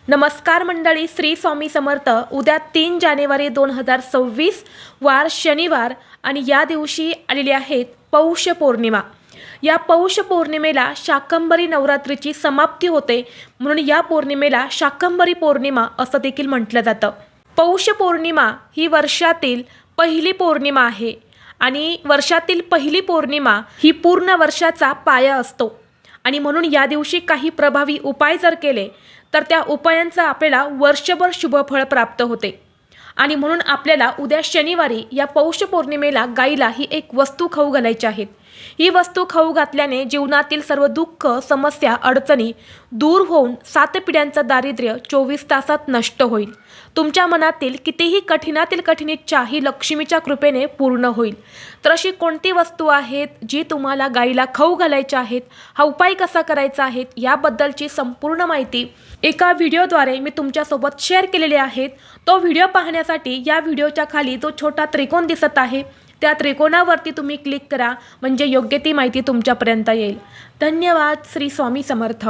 नमस्कार मंडळी, श्री स्वामी समर्थ। उद्या 3 जानेवारी 2026 वार शनिवार आणि या दिवशी आलेली आहे पौष पौर्णिमा। या पौष पौर्णिमेला शाकंभरी नवरात्रीची समाप्ती होते, म्हणून या पौर्णिमेला शाकंभरी पौर्णिमा असं देखील म्हटलं जातं। पौष पौर्णिमा ही वर्षातील पहिली पौर्णिमा आहे आणि वर्षातील पहिली पौर्णिमा ही पूर्ण वर्षाचा पाया असतो आणि म्हणून या दिवशी काही प्रभावी उपाय जर केले तर त्या उपायांचा आपल्याला वर्षभर शुभफळ प्राप्त होते। आणि म्हणून आपल्याला उद्या शनिवारी या पौष पौर्णिमेला गाईला ही एक वस्तू खाऊ घालायची आहे। ही वस्तू खाऊ घातल्याने जीवनातील सर्व दुःख, समस्या, अडचणी दूर होऊन 7 पिढ्यांचं दारिद्र्य 24 तासात नष्ट होईल। तुमच्या मनातील कितीही कठीणातील कठीण इच्छा ही लक्ष्मीच्या कृपेने पूर्ण होईल। तर अशी कोणती वस्तू आहेत जी तुम्हाला गाईला खाऊ घालायच्या आहेत, हा उपाय कसा करायचा आहे याबद्दलची संपूर्ण माहिती एका व्हिडिओद्वारे मी तुमच्यासोबत शेअर केलेली आहे। तो व्हिडिओ पाहण्यासाठी या व्हिडिओच्या खाली जो छोटा त्रिकोण दिसत आहे त्या त्रिकोणावरती तुम्ही क्लिक करा, म्हणजे योग्य ती माहिती तुमच्यापर्यंत येईल। धन्यवाद। श्री स्वामी समर्थ।